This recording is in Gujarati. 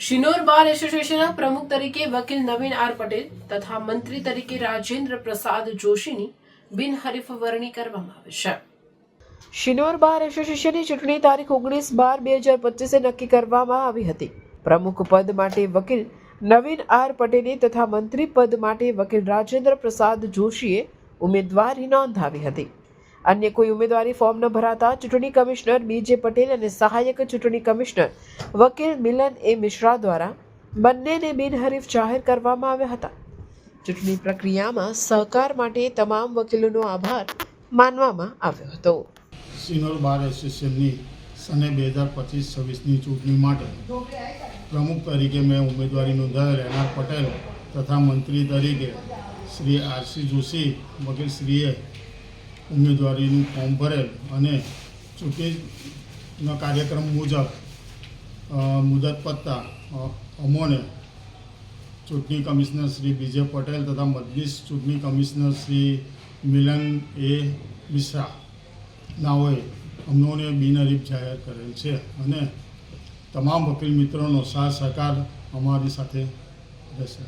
શિનોર બાર એસોસિએશનના પ્રમુખ તરીકે વકીલ નવીન આર પટેલ તથા મંત્રી તરીકે રાજેન્દ્ર પ્રસાદ જોશીની બિનહરીફ વરણી કરવામાં આવી છે. શિનોર બાર એસોસિએશનની ચૂંટણી તારીખ 19/12/2025 નક્કી કરવામાં આવી હતી. પ્રમુખ પદ માટે વકીલ નવીન આર પટેલે તથા મંત્રી પદ માટે વકીલ રાજેન્દ્ર પ્રસાદ જોશીએ ઉમેદવારી નોંધાવી હતી. અન્ય કોઈ ઉમેદવારી ફોર્મ ન ભરાતા ચૂંટણી કમિશનર બીજે પટેલ અને સહાયક ચૂંટણી કમિશનર વકીલ મિલન એ મિશ્રા દ્વારા બંનેને બિનહરીફ જાહેર કરવામાં આવ્યા હતા. ચૂંટણી પ્રક્રિયામાં સહકાર માટે તમામ વકીલોનો આભાર માનવામાં આવ્યો હતો. શિનોર બાર એસોસિએશનની સને 2025-26ની ચૂંટણી માટે પ્રમુખ તરીકે મેં ઉમેદવારી નોંધાવેલ એનઆર પટેલ તથા મંત્રી તરીકે શ્રી આરસી જોશી વકીલશ્રીએ ઉમેદવારીનું ફોર્મ ભરેલ અને ચૂંટણીના કાર્યક્રમ મુજબ મુદત પત્તા અમોને ચૂંટણી કમિશનર શ્રી બીજે પટેલ તથા મદદનીશ ચૂંટણી કમિશનર શ્રી મિલન એ મિશ્રા નાઓએ અમોને બિનહરીફ જાહેર કરેલ છે અને તમામ વકીલ મિત્રોનો સાથ સહકાર અમારી સાથે રહેશે.